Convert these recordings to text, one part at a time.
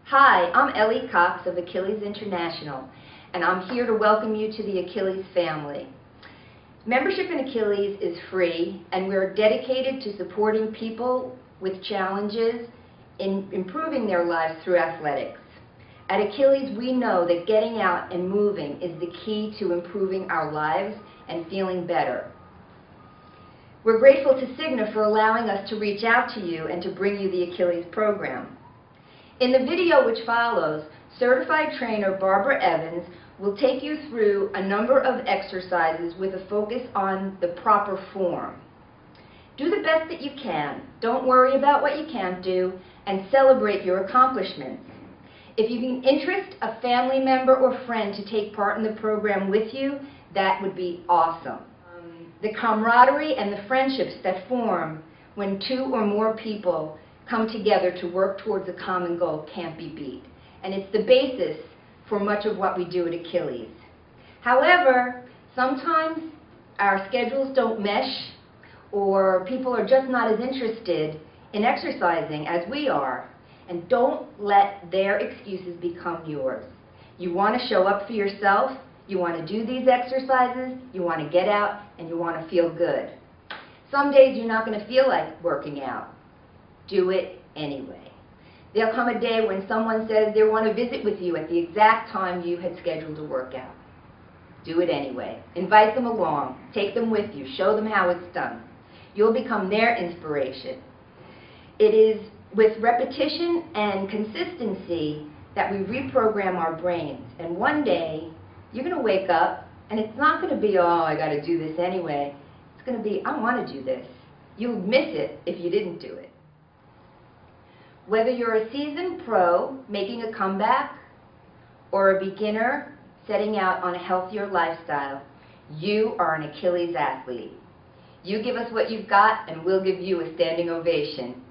Hi, I'm Ellie Cox of Achilles International, and I'm here to welcome you to the Achilles family. Membership in Achilles is free, and we're dedicated to supporting people with challenges in improving their lives through athletics. At Achilles, we know that getting out and moving is the key to improving our lives and feeling better. We're grateful to Cigna for allowing us to reach out to you and to bring you the Achilles program. In the video which follows, certified trainer Barbara Evans will take you through a number of exercises with a focus on the proper form. Do the best that you can. Don't worry about what you can't do, and celebrate your accomplishments. If you can interest a family member or friend to take part in the program with you, that would be awesome. The camaraderie and the friendships that form when two or more people come together to work towards a common goal can't be beat. And it's the basis for much of what we do at Achilles. However, sometimes our schedules don't mesh, or people are just not as interested in exercising as we are. And don't let their excuses become yours. You want to show up for yourself, you want to do these exercises, you want to get out, and you want to feel good. Some days you're not going to feel like working out. Do it anyway. There'll come a day when someone says they want to visit with you at the exact time you had scheduled to work out. Do it anyway. Invite them along. Take them with you. Show them how it's done. You'll become their inspiration. It is with repetition and consistency that we reprogram our brains. And one day, you're going to wake up, and it's not going to be, oh, I got to do this anyway. It's going to be, I want to do this. You'll miss it if you didn't do it. Whether you're a seasoned pro making a comeback or a beginner setting out on a healthier lifestyle, you are an Achilles athlete. You give us what you've got, and we'll give you a standing ovation.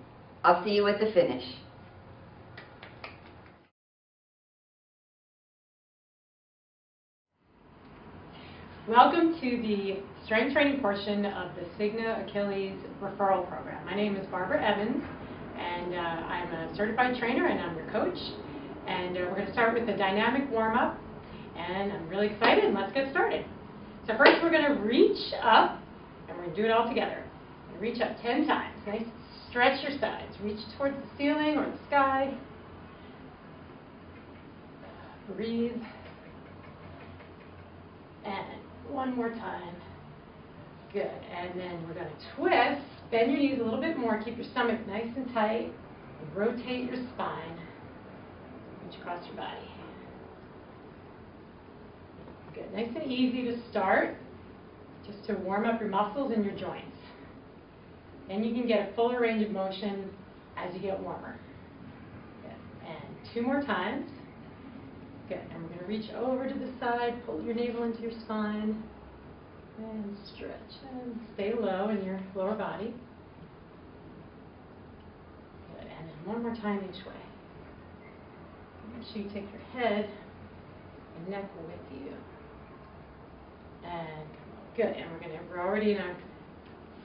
I'll see you at the finish. Welcome to the strength training portion of the Cigna Achilles Referral program. My name is Barbara Evans, and I'm a certified trainer, and I'm your coach. And we're going to start with a dynamic warm-up, and I'm really excited, and let's get started. So first we're going to reach up, and we're going to do it all together. Reach up 10 times. Nice. Stretch your sides. Reach towards the ceiling or the sky. Breathe. And one more time. Good. And then we're going to twist. Bend your knees a little bit more. Keep your stomach nice and tight. And rotate your spine. Reach across your body. Good. Nice and easy to start. Just to warm up your muscles and your joints. Then you can get a fuller range of motion as you get warmer. Good. And two more times. Good. And we're going to reach over to the side, pull your navel into your spine, and stretch. And stay low in your lower body. Good. And then one more time each way. Make sure you take your head and neck with you. And come on. Good. And we're already in a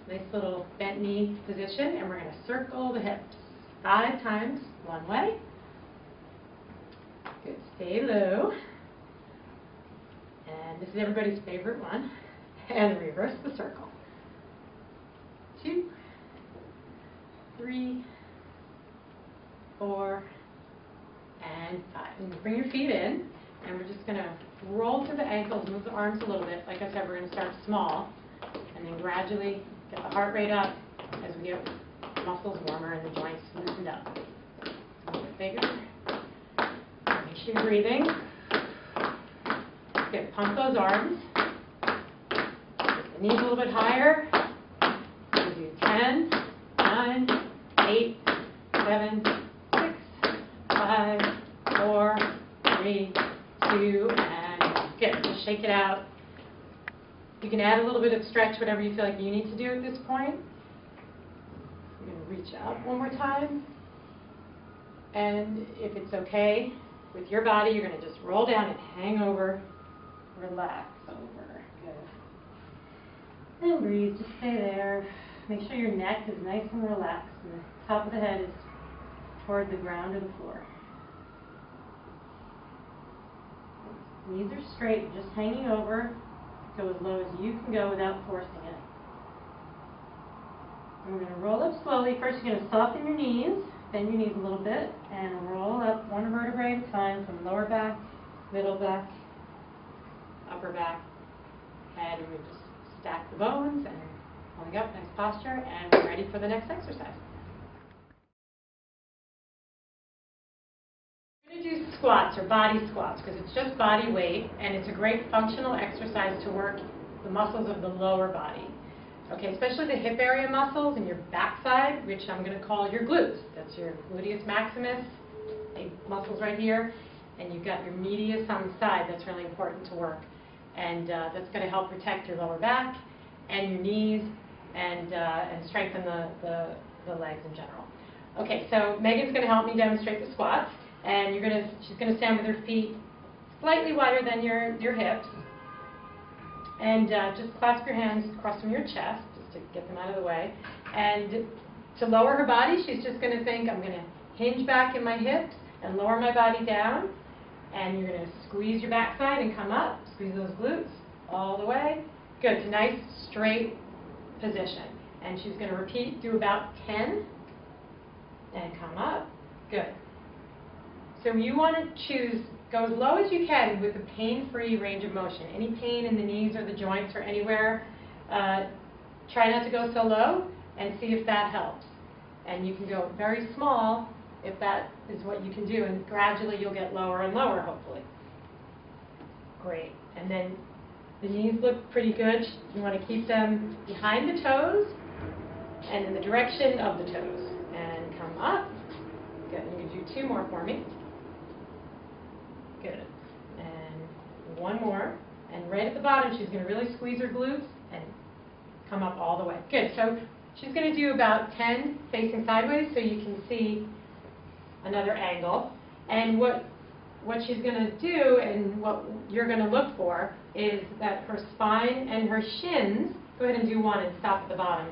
nice little bent knee position, and we're going to circle the hips 5 times one way. Good. Stay low. And this is everybody's favorite one. And reverse the circle. 2, 3, 4, and 5. And bring your feet in, and we're just going to roll through the ankles, move the arms a little bit. Like I said, we're going to start small, and then gradually get the heart rate up as we get muscles warmer and the joints loosened up. A little bit bigger. Make sure you're breathing. Good. Pump those arms. Get the knees a little bit higher. We'll do 10, 9, 8, 7, 6, 5, 4, 3, 2, and good. Just shake it out. You can add a little bit of stretch, whatever you feel like you need to do at this point. You're going to reach up one more time. And if it's okay with your body, you're going to just roll down and hang over, relax over. Good. And breathe, just stay there. Make sure your neck is nice and relaxed and the top of the head is toward the ground or the floor. Knees are straight, just hanging over. Go as low as you can go without forcing it. And we're going to roll up slowly. First, you're going to soften your knees, bend your knees a little bit, and roll up one vertebrae at a time from lower back, middle back, upper back, head, and we just stack the bones and pulling up, nice posture, and we're ready for the next exercise. We're going to do squats or body squats because it's just body weight and it's a great functional exercise to work the muscles of the lower body. Okay, especially the hip area muscles and your backside, which I'm going to call your glutes. That's your gluteus maximus, big muscles right here, and you've got your medius on the side. That's really important to work. And that's going to help protect your lower back and your knees and strengthen the legs in general. Okay, so Megan's going to help me demonstrate the squats, and she's going to stand with her feet slightly wider than your hips, and just clasp your hands across from your chest just to get them out of the way. And to lower her body, she's just going to think, I'm going to hinge back in my hips and lower my body down. And you're going to squeeze your backside and come up. Squeeze those glutes all the way. Good. It's a nice straight position. And she's going to repeat, do about 10. And come up. Good. So you want to choose, go as low as you can with a pain-free range of motion. Any pain in the knees or the joints or anywhere, try not to go so low and see if that helps. And you can go very small if that is what you can do, and gradually you'll get lower and lower, hopefully. Great. And then the knees look pretty good. You want to keep them behind the toes and in the direction of the toes. And come up. Good. You can do 2 more for me. Good. And 1 more. And right at the bottom, she's going to really squeeze her glutes and come up all the way. Good. So she's going to do about 10 facing sideways so you can see another angle. And what she's going to do and what you're going to look for is that her spine and her shins, go ahead and do 1 and stop at the bottom.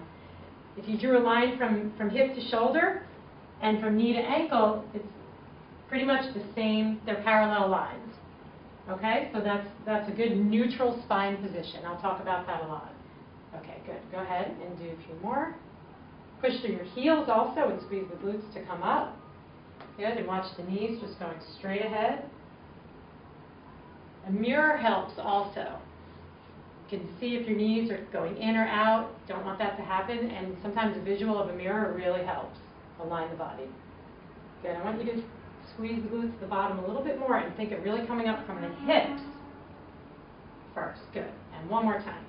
If you drew a line from hip to shoulder and from knee to ankle, it's pretty much the same, they're parallel lines. Okay, so that's a good neutral spine position. I'll talk about that a lot. Okay, good. Go ahead and do a few more. Push through your heels also and squeeze the glutes to come up. Good, and watch the knees just going straight ahead. A mirror helps also. You can see if your knees are going in or out. Don't want that to happen, and sometimes a visual of a mirror really helps align the body. Good, I want you to squeeze the glutes at the bottom a little bit more and think of really coming up from the hips first. Good, and 1 more time.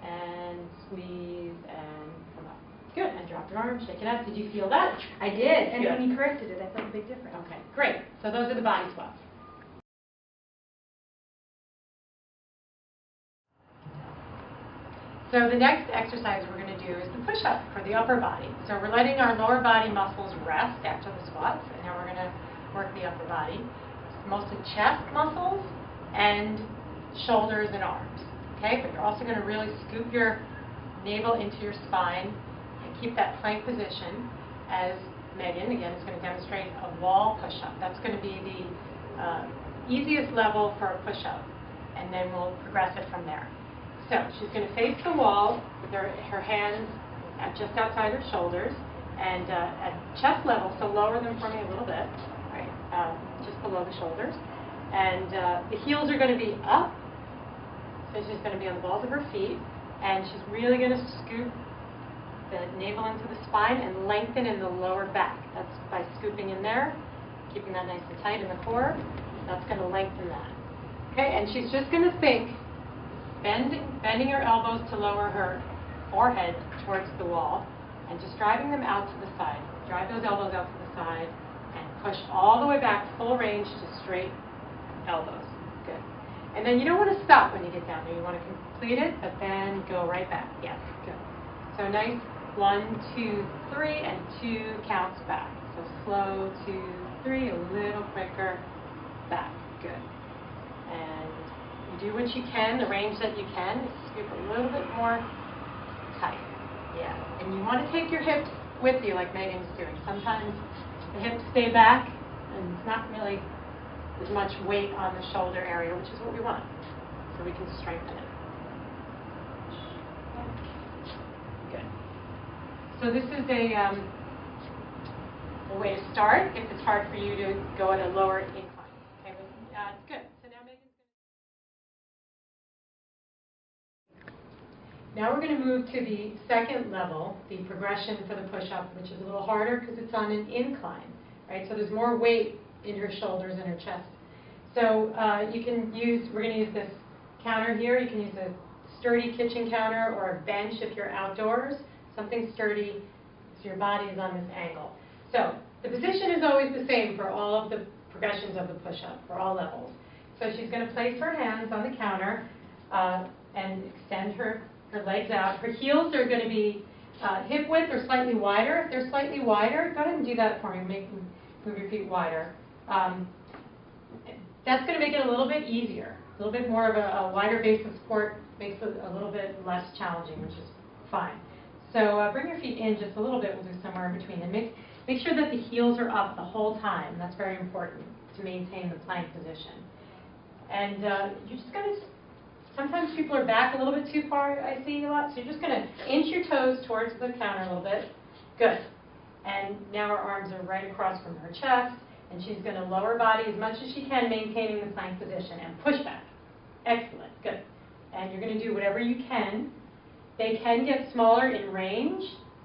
And squeeze and come up. Good, and drop your arms, shake it out. Did you feel that? I did, and Good. when you corrected it, I felt a big difference. Okay, great. So those are the body squats. So the next exercise we're going to do is the push-up for the upper body. So we're letting our lower body muscles rest after the squats, and now we're going to work the upper body. It's mostly chest muscles and shoulders and arms. Okay, but you're also going to really scoop your navel into your spine and keep that plank position as Megan, again, is going to demonstrate a wall push-up. That's going to be the easiest level for a push-up, and then we'll progress it from there. So she's going to face the wall with her hands just outside her shoulders and at chest level, so lower them for me a little bit, right, just below the shoulders. And the heels are going to be up, so she's going to be on the balls of her feet, and she's really going to scoop the navel into the spine and lengthen in the lower back. That's by scooping in there, keeping that nice and tight in the core. That's going to lengthen that. Okay, and she's just going to think, bending her elbows to lower her forehead towards the wall, and just driving them out to the side. Drive those elbows out to the side, and push all the way back, full range to straight elbows. Good. And then you don't want to stop when you get down there. You want to complete it, but then go right back. Yes, good. So nice 1, 2, 3, and 2 counts back. So slow, 2, 3, a little quicker, back. Good. And you do what you can, the range that you can. Scoop a little bit more tight. Yeah. And you want to take your hips with you like Megan's doing. Sometimes the hips stay back, and it's not really as much weight on the shoulder area, which is what we want. So we can strengthen it. Good. So this is a way to start if it's hard for you to go at a lower incline. Okay, good. So now Megan's Now we're going to move to the second level, the progression for the push-up, which is a little harder because it's on an incline, right? So there's more weight in her shoulders and her chest. So we're going to use this counter here. You can use a sturdy kitchen counter or a bench if you're outdoors, something sturdy so your body is on this angle. So the position is always the same for all of the progressions of the push-up, for all levels. So she's going to place her hands on the counter and extend her legs out. Her heels are going to be hip width or slightly wider. If they're slightly wider, go ahead and do that for me. Move your feet wider. That's going to make it a little bit easier. A little bit more of a wider base of support makes it a little bit less challenging, which is fine. So bring your feet in just a little bit. We'll do somewhere in between. And make sure that the heels are up the whole time. That's very important to maintain the plank position. And you're just going to, sometimes people are back a little bit too far, I see a lot. So you're just going to inch your toes towards the counter a little bit. Good. And now her arms are right across from her chest. And she's going to lower body as much as she can, maintaining the plank position, and push back. Excellent. Good. And you're going to do whatever you can. They can get smaller in range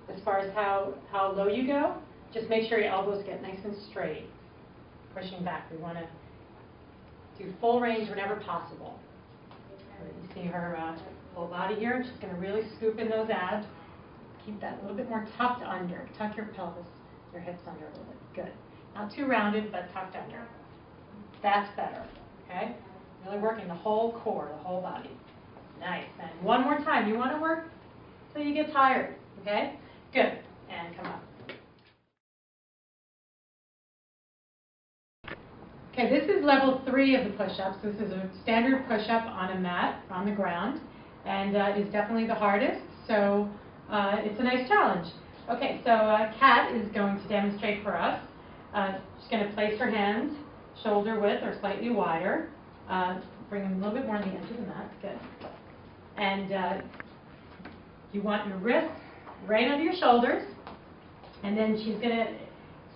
as far as how low you go. Just make sure your elbows get nice and straight. Pushing back. We want to do full range whenever possible. You see her whole body here. She's going to really scoop in those abs. Keep that a little bit more tucked under. Tuck your pelvis, your hips under a little bit. Good. Not too rounded, but tucked under. That's better. Okay? Really working the whole core, the whole body. Nice. And one more time. You want to work till you get tired. Okay? Good. And come up. Okay, this is level 3 of the push-ups. This is a standard push-up on a mat, on the ground, and is definitely the hardest, so it's a nice challenge. Okay, so Kat is going to demonstrate for us. She's going to place her hands shoulder width or slightly wider. Bring them a little bit more on the edge of the mat. Good. And you want your wrists right under your shoulders, and then she's going to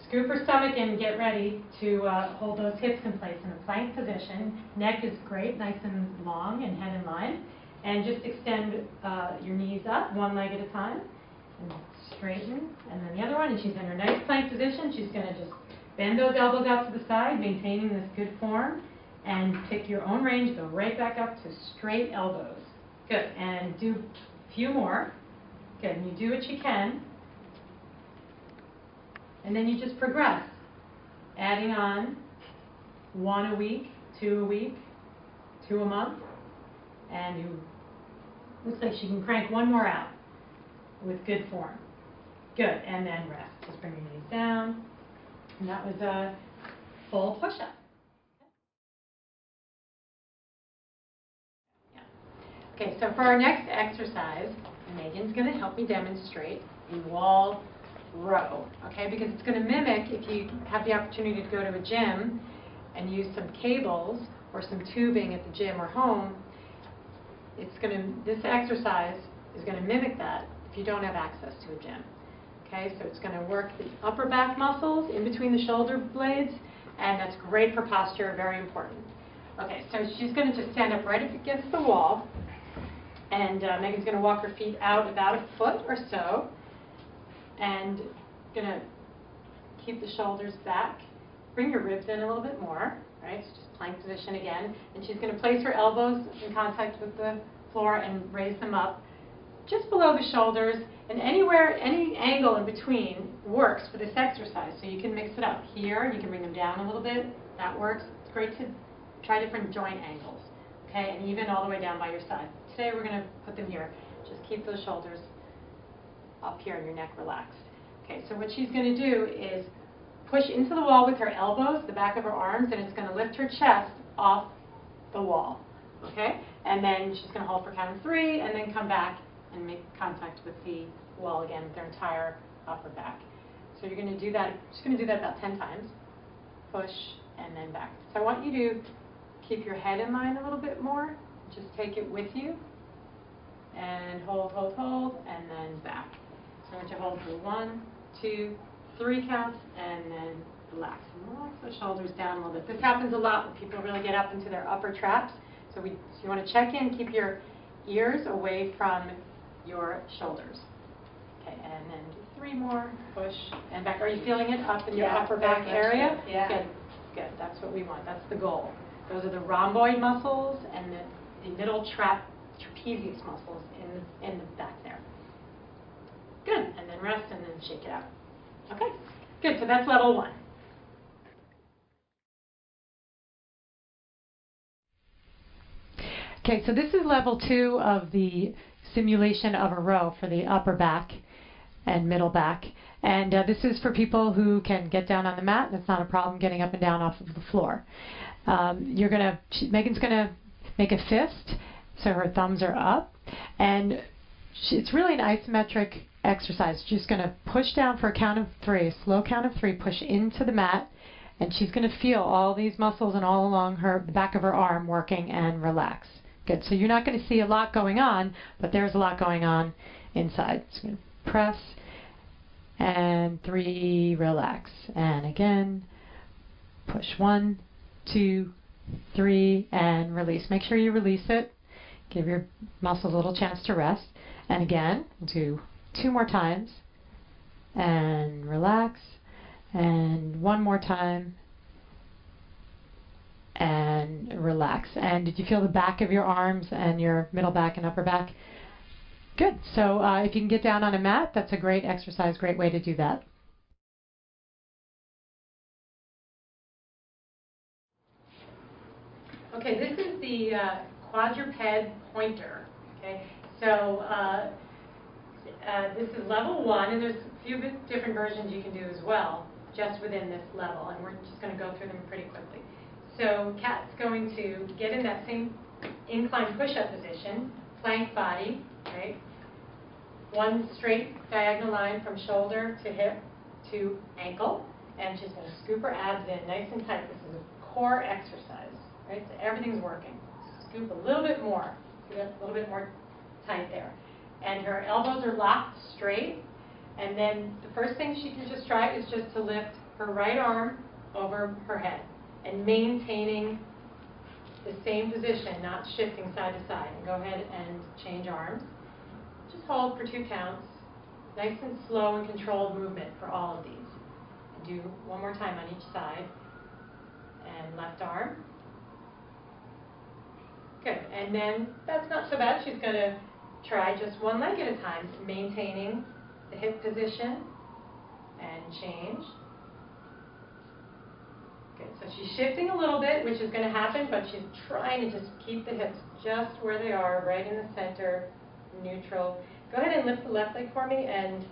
scoop her stomach in and get ready to hold those hips in place in a plank position. Neck is great, nice and long and head in line. And just extend your knees up, one leg at a time. And straighten, and then the other one. And she's in her nice plank position. She's going to just bend those elbows out to the side, maintaining this good form. And pick your own range, go right back up to straight elbows. Good. And do a few more. Good. And you do what you can. And then you just progress, adding on 1 a week, 2 a week, 2 a month, and you, looks like she can crank 1 more out with good form. Good, and then rest. Just bring your knees down. And that was a full push-up. Yeah. Okay, so for our next exercise, Megan's going to help me demonstrate a wall row, okay, because it's going to mimic, if you have the opportunity to go to a gym and use some cables or some tubing at the gym or home, this exercise is going to mimic that if you don't have access to a gym. Okay, so it's going to work the upper back muscles in between the shoulder blades, and that's great for posture, very important. Okay, so she's going to just stand up right against the wall, and Megan's going to walk her feet out about a foot or so, and going to keep the shoulders back. Bring your ribs in a little bit more, right? So just plank position again. And she's going to place her elbows in contact with the floor and raise them up just below the shoulders. And anywhere, any angle in between works for this exercise. So you can mix it up. Here, you can bring them down a little bit. That works. It's great to try different joint angles, okay? And even all the way down by your side. Today we're going to put them here. Just keep those shoulders up here and your neck relaxed. Okay, so what she's going to do is push into the wall with her elbows, the back of her arms, and it's going to lift her chest off the wall. Okay? And then she's going to hold for count of 3 and then come back and make contact with the wall again with their entire upper back. So you're going to do that, she's going to do that about 10 times. Push and then back. So I want you to keep your head in line a little bit more. Just take it with you. And hold, hold, hold, and then back. So I want you to hold for 1, 2, 3 counts, and then relax. And relax the shoulders down a little bit. This happens a lot when people really get up into their upper traps. So you want to check in, keep your ears away from your shoulders. Okay, and then do 3 more, push, and back. Are you feeling it up in your upper back area? Yeah. Good, good. That's what we want. That's the goal. Those are the rhomboid muscles and the middle trapezius muscles in the back there. Good, and then rest and then shake it out. Okay, good, so that's level 1. Okay, so this is level 2 of the simulation of a row for the upper back and middle back. And this is for people who can get down on the mat, and it's not a problem getting up and down off of the floor. Megan's going to make a fist, so her thumbs are up, and it's really an isometric exercise. She's going to push down for a count of 3, a slow count of 3, push into the mat, and she's going to feel all these muscles and all along the back of her arm working and relax. Good. So you're not going to see a lot going on, but there's a lot going on inside. So I'm going to press, and 3, relax. And again, push 1, 2, 3, and release. Make sure you release it. Give your muscles a little chance to rest. And again, do 2 more times. And relax. And 1 more time. And relax. And did you feel the back of your arms and your middle back and upper back? Good. So if you can get down on a mat, that's a great exercise, great way to do that. Okay, this is the quadruped pointer. Okay, so this is level 1, and there's a few different versions you can do as well, just within this level, and we're just going to go through them pretty quickly. So Kat's going to get in that same incline push-up position, plank body, right? 1 straight diagonal line from shoulder to hip to ankle, and she's going to scoop her abs in nice and tight. This is a core exercise, right? So everything's working. Scoop a little bit more, so that's a little bit more tight there. And her elbows are locked straight, and then the first thing she can just try is just to lift her right arm over her head, and maintaining the same position, not shifting side to side. And go ahead and change arms. Just hold for 2 counts. Nice and slow and controlled movement for all of these. And do 1 more time on each side. And left arm. Good. And then that's not so bad. She's going to try just 1 leg at a time, maintaining the hip position and change. So she's shifting a little bit, which is going to happen, but she's trying to just keep the hips just where they are, right in the center, neutral. Go ahead and lift the left leg for me and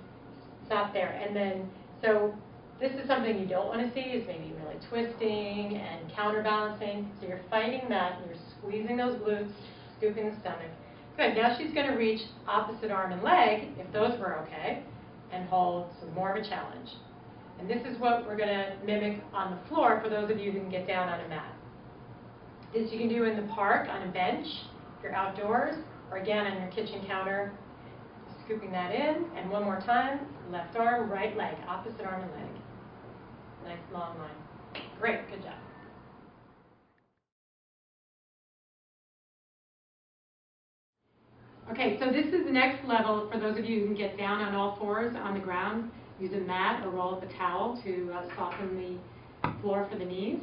stop there. And then, so this is something you don't want to see, is maybe really twisting and counterbalancing. So you're fighting that, and you're squeezing those glutes, scooping the stomach. Good. Now she's going to reach opposite arm and leg, if those were okay, and hold some more of a challenge. And this is what we're going to mimic on the floor for those of you who can get down on a mat. This you can do in the park, on a bench, if you're outdoors, or again on your kitchen counter, scooping that in. And 1 more time, left arm, right leg, opposite arm and leg. Nice long line. Great, good job. Okay, so this is the next level for those of you who can get down on all 4s on the ground. Use a mat or roll up a towel to soften the floor for the knees.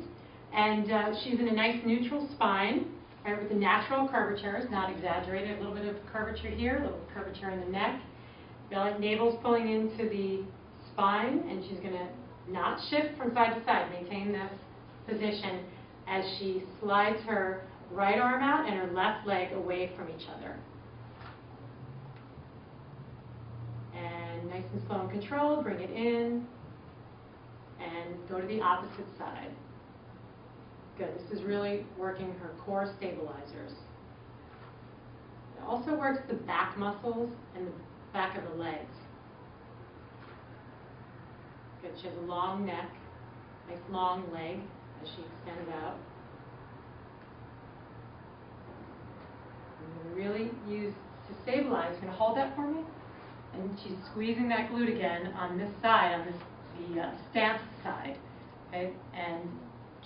And she's in a nice neutral spine, right, with the natural curvature, it's not exaggerated. A little bit of curvature here, a little curvature in the neck. Navel's pulling into the spine, and she's going to not shift from side to side. Maintain this position as she slides her right arm out and her left leg away from each other. And nice and slow and controlled, bring it in, and go to the opposite side. Good, this is really working her core stabilizers. It also works the back muscles and the back of the legs. Good, she has a long neck, nice long leg. as she extends out. And really use to stabilize. You're going to hold that for me. And she's squeezing that glute again on this side, on the stance side. Okay, and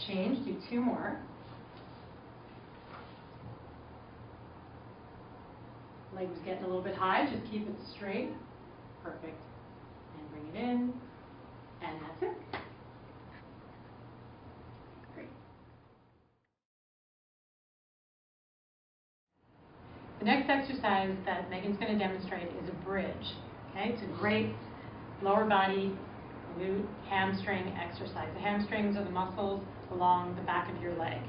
change. Do 2 more. Leg was getting a little bit high. Just keep it straight. Perfect. And bring it in. And that's it. Great. The next exercise that Megan's going to demonstrate is a bridge. Okay, it's a great lower body glute hamstring exercise. The hamstrings are the muscles along the back of your leg.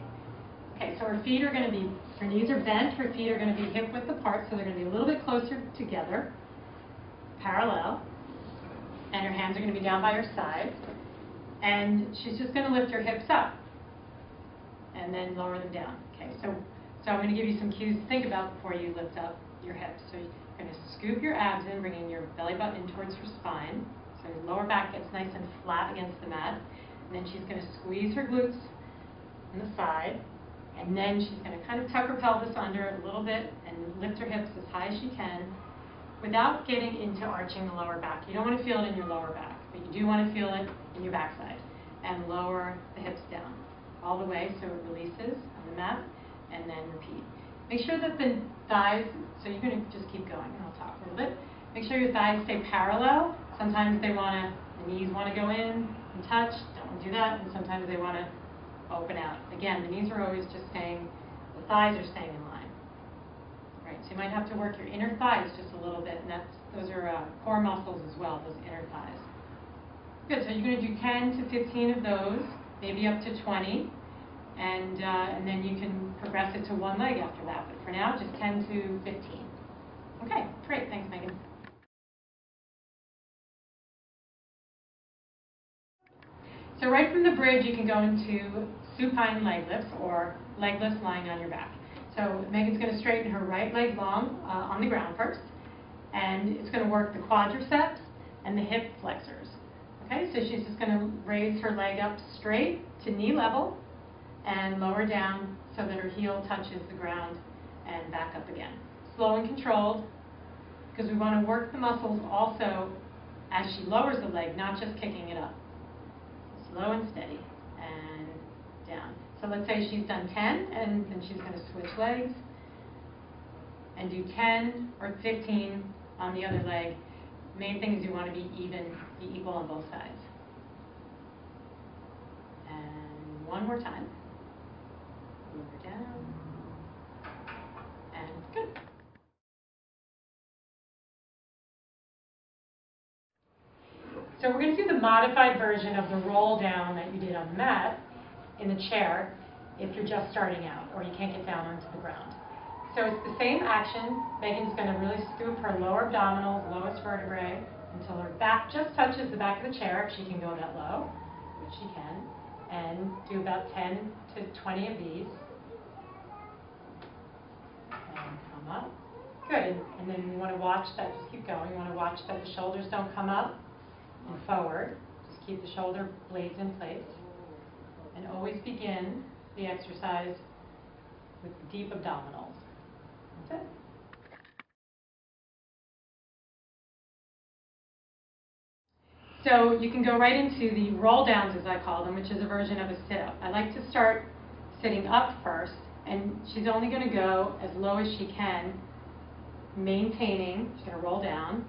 Okay, so her feet are going to be, her knees are bent, her feet are going to be hip width apart, so they're going to be a little bit closer together, parallel, and her hands are going to be down by her side, and she's just going to lift her hips up, and then lower them down. Okay, so I'm going to give you some cues to think about before you lift up your hips. So you're going to scoop your abs in, bringing your belly button in towards her spine, so your lower back gets nice and flat against the mat, and then she's going to squeeze her glutes on the side. And then she's going to kind of tuck her pelvis under a little bit and lift her hips as high as she can without getting into arching the lower back. You don't want to feel it in your lower back, but you do want to feel it in your backside. And lower the hips down all the way so it releases on the mat, and then repeat. Make sure that the thighs, so you're going to just keep going, and I'll talk a little bit. Make sure your thighs stay parallel. Sometimes the knees want to go in and touch. Don't want to do that. And sometimes they want to open out. Again, the knees are always just staying, the thighs are staying in line. Right, so you might have to work your inner thighs just a little bit, and those are core muscles as well, those inner thighs. Good, so you're going to do 10 to 15 of those, maybe up to 20, and then you can progress it to one leg after that, but for now, just 10 to 15. Okay, great, thanks Megan. So right from the bridge, you can go into supine leg lifts, or leg lifts lying on your back. So Megan's going to straighten her right leg long on the ground first, and it's going to work the quadriceps and the hip flexors. Okay, so she's just going to raise her leg up straight to knee level and lower down so that her heel touches the ground and back up again. Slow and controlled, because we want to work the muscles also as she lowers the leg, not just kicking it up. Slow and steady, and down. So let's say she's done 10, and then she's going to switch legs and do 10 or 15 on the other leg. Main thing is you want to be equal on both sides. And one more time. Lower down, and good. So we're going to do the modified version of the roll down that you did on the mat in the chair if you're just starting out or you can't get down onto the ground. So it's the same action. Megan's going to really scoop her lower abdominals, lowest vertebrae, until her back just touches the back of the chair, if she can go that low, which she can, and do about 10 to 20 of these. And come up. Good. And then you want to watch that, just keep going. You want to watch that the shoulders don't come up and forward. Just keep the shoulder blades in place. And always begin the exercise with deep abdominals. That's it. So you can go right into the roll downs, as I call them, which is a version of a sit-up. I like to start sitting up first, and she's only going to go as low as she can, maintaining, she's going to roll down,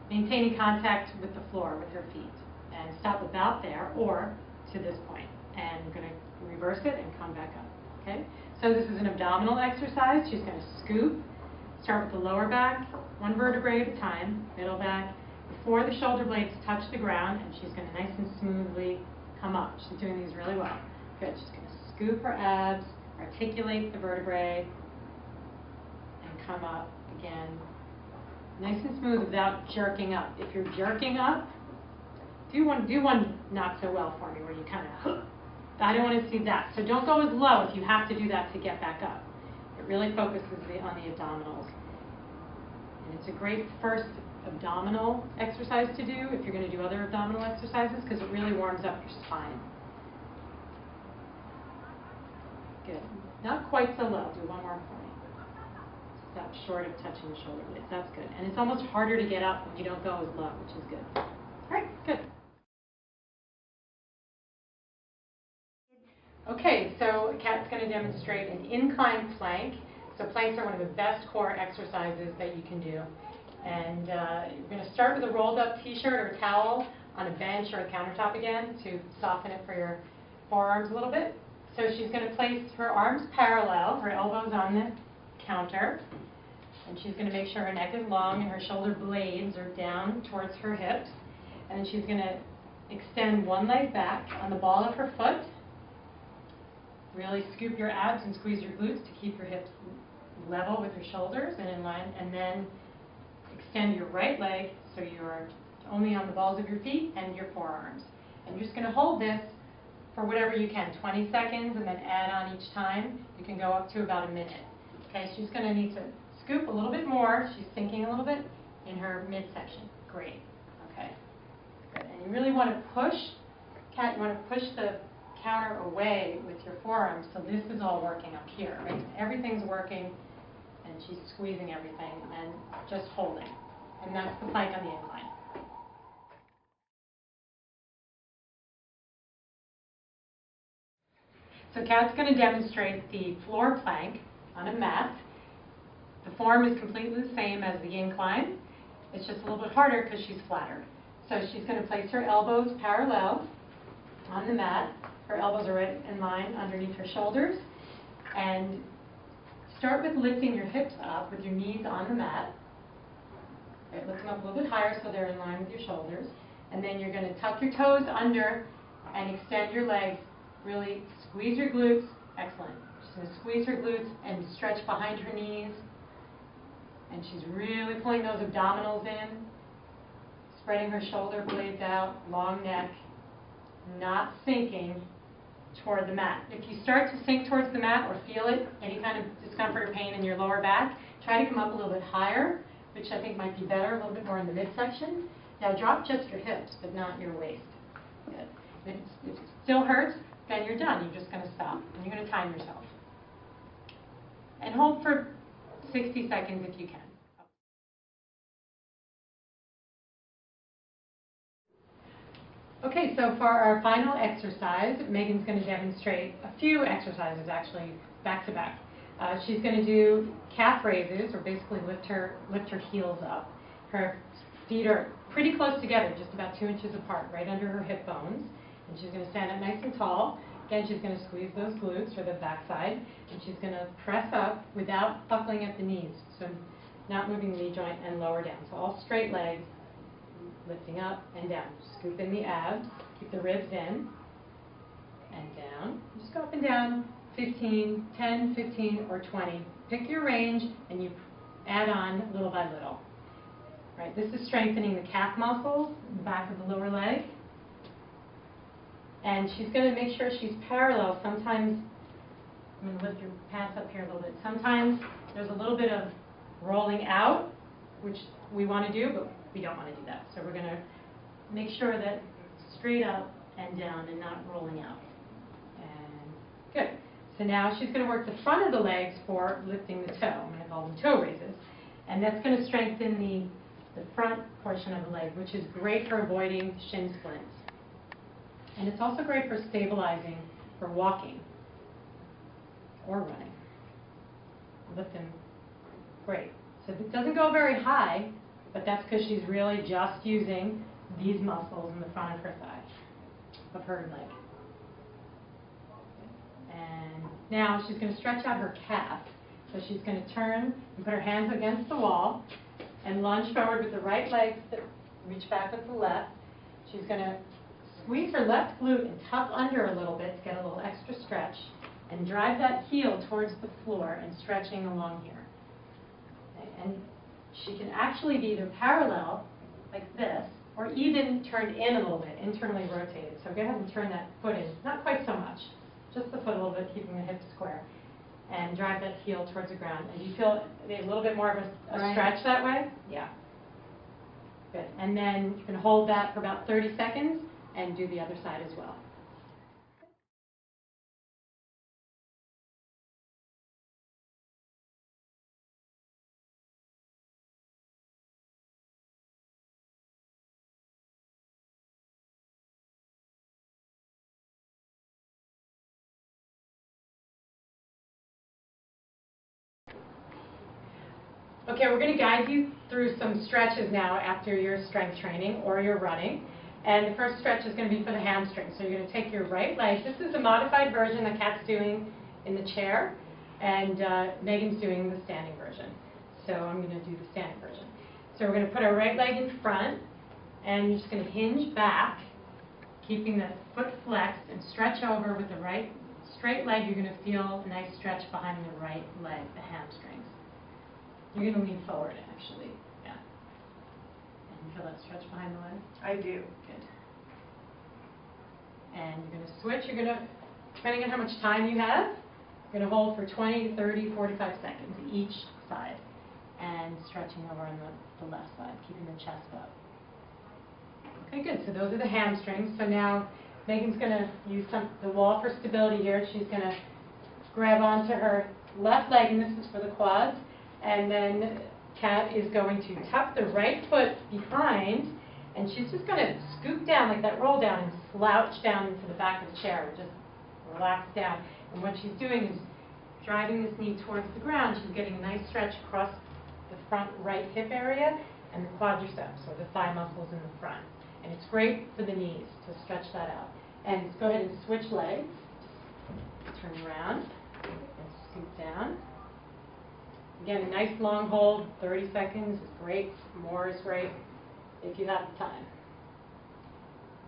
maintaining contact with the floor with her feet, and stop about there or to this point. And we're going to reverse it and come back up. Okay? So this is an abdominal exercise. She's going to scoop, start with the lower back, one vertebrae at a time, middle back, before the shoulder blades touch the ground, and she's going to nice and smoothly come up. She's doing these really well. Good. She's going to scoop her abs, articulate the vertebrae, and come up again. Nice and smooth without jerking up. If you're jerking up, do one not so well for me where you kind of, I don't want to see that. So don't go as low if you have to do that to get back up. It really focuses on the abdominals. And it's a great first abdominal exercise to do if you're going to do other abdominal exercises, because it really warms up your spine. Good. Not quite so low. Do one more for me. Stop short of touching the shoulder blades. That's good. And it's almost harder to get up when you don't go as low, which is good. All right, good. Okay, so Kat's going to demonstrate an incline plank. So planks are one of the best core exercises that you can do. And you're going to start with a rolled up t-shirt or towel on a bench or a countertop again to soften it for your forearms a little bit. So she's going to place her arms parallel, her elbows on the counter, and she's going to make sure her neck is long and her shoulder blades are down towards her hips. And then she's going to extend one leg back on the ball of her foot. Really scoop your abs and squeeze your glutes to keep your hips level with your shoulders and in line. And then extend your right leg so you're only on the balls of your feet and your forearms. And you're just going to hold this for whatever you can, 20 seconds, and then add on each time. You can go up to about a minute. Okay, she's going to need to scoop a little bit more. She's sinking a little bit in her midsection. Great. Okay, good. And you really want to push, Kat, you want to push the counter away with your forearms so this is all working up here, right? Everything's working, and she's squeezing everything and just holding. And that's the plank on the incline. So Kat's going to demonstrate the floor plank on a mat. The form is completely the same as the incline. It's just a little bit harder because she's flatter. So she's going to place her elbows parallel on the mat. Her elbows are right in line underneath her shoulders. And start with lifting your hips up with your knees on the mat. Right, lift them up a little bit higher so they're in line with your shoulders. And then you're going to tuck your toes under and extend your legs. Really squeeze your glutes. Excellent. She's going to squeeze her glutes and stretch behind her knees. And she's really pulling those abdominals in, spreading her shoulder blades out, long neck, not sinking toward the mat. If you start to sink towards the mat or feel it, any kind of discomfort or pain in your lower back, try to come up a little bit higher, which I think might be better, a little bit more in the midsection. Now drop just your hips, but not your waist. Good. If it still hurts, then you're done. You're just going to stop, and you're going to time yourself. And hold for 60 seconds if you can. Okay, so for our final exercise, Megan's going to demonstrate a few exercises actually back to back. She's going to do calf raises, or basically lift her heels up. Her feet are pretty close together, just about 2 inches apart, right under her hip bones. And she's going to stand up nice and tall. Again, she's going to squeeze those glutes or the backside, and she's going to press up without buckling at the knees, so not moving the knee joint and lower down. So all straight legs, lifting up and down. Scoop in the abs, keep the ribs in, and down. Just go up and down, 15, 10, 15, or 20. Pick your range, and you add on little by little. Right, this is strengthening the calf muscles, the back of the lower leg. And she's going to make sure she's parallel. Sometimes, I'm going to lift your pants up here a little bit. Sometimes there's a little bit of rolling out, which we want to do, but we don't want to do that. So we're going to make sure that straight up and down and not rolling out. And good. So now she's going to work the front of the legs for lifting the toe. I'm going to call them toe raises. And that's going to strengthen the front portion of the leg, which is great for avoiding shin splints. And it's also great for stabilizing for walking or running. Lift them. Great. So it doesn't go very high, but that's because she's really just using these muscles in the front of her thigh, of her leg. And now she's going to stretch out her calf. So she's going to turn and put her hands against the wall and lunge forward with the right leg, reach back with the left. She's going to squeeze her left glute and tuck under a little bit to get a little extra stretch, and drive that heel towards the floor and stretching along here. Okay? And she can actually be either parallel, like this, or even turned in a little bit, internally rotated. So go ahead and turn that foot in, not quite so much, just the foot a little bit, keeping the hips square, and drive that heel towards the ground. And do you feel a little bit more of a stretch that way? Yeah. Good. And then you can hold that for about 30 seconds and do the other side as well. Okay, we're going to guide you through some stretches now after your strength training or your running. And the first stretch is going to be for the hamstrings. So you're going to take your right leg. This is a modified version that Kat's doing in the chair, and Megan's doing the standing version. So I'm going to do the standing version. So we're going to put our right leg in front, and you're just going to hinge back, keeping the foot flexed, and stretch over with the right straight leg. You're going to feel a nice stretch behind the right leg, the hamstrings. You're going to lean forward, actually. Yeah. And you feel that stretch behind the leg? I do. Good. And you're going to switch. You're going to, depending on how much time you have, you're going to hold for 20, 30, 45 seconds each side. And stretching over on the left side, keeping the chest up. Okay, good. So those are the hamstrings. So now Megan's going to use the wall for stability here. She's going to grab onto her left leg, and this is for the quads. And then Kat is going to tuck the right foot behind, and she's just going to scoop down like that, roll down, and slouch down into the back of the chair. Just relax down. And what she's doing is driving this knee towards the ground. She's getting a nice stretch across the front right hip area and the quadriceps, or the thigh muscles in the front. And it's great for the knees to stretch that out. And let's go ahead and switch legs. Just turn around and scoop down. Again, a nice long hold, 30 seconds is great. More is great if you have the time.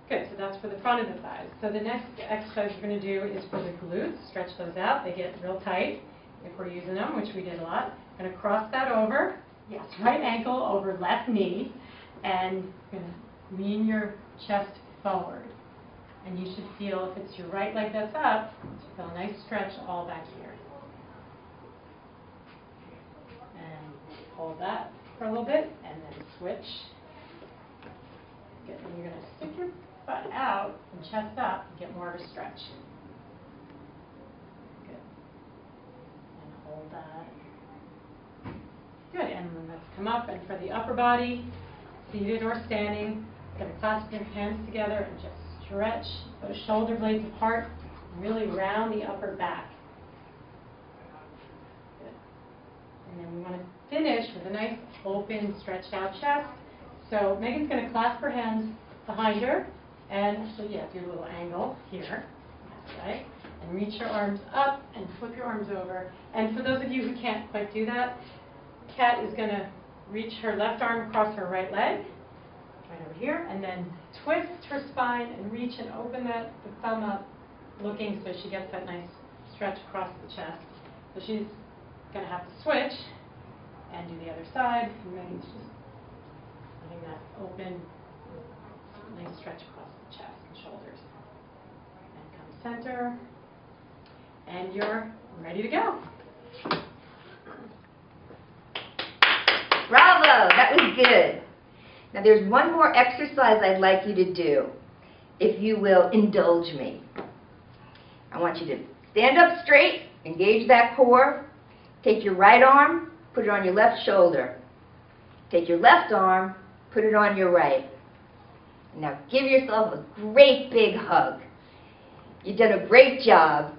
Good, so that's for the front of the thighs. So the next exercise we're going to do is for the glutes. Stretch those out. They get real tight if we're using them, which we did a lot. Going to cross that over. Yes, right ankle over left knee. And you're going to lean your chest forward. And you should feel, if it's your right leg that's up, you feel a nice stretch all back here. And hold that for a little bit, and then switch. Good. And you're going to stick your butt out and chest up and get more of a stretch. Good. And hold that. Good. And then let's come up, and for the upper body, seated or standing, you're going to clasp your hands together and just stretch those shoulder blades apart, and really round the upper back. Good. And then we want to finish with a nice open, stretched out chest. So Megan's going to clasp her hands behind her, and so do a little angle here, right? And reach your arms up and flip your arms over. And for those of you who can't quite do that, Kat is going to reach her left arm across her right leg, right over here, and then twist her spine and reach and open the thumb up, looking so she gets that nice stretch across the chest. So she's going to have to switch and do the other side. And Megan's just letting that open, nice stretch across the chest and shoulders. And come center, and you're ready to go. Bravo! That was good. Now there's one more exercise I'd like you to do, if you will indulge me. I want you to stand up straight, engage that core, take your right arm, put it on your left shoulder. Take your left arm, put it on your right. Now give yourself a great big hug. You've done a great job.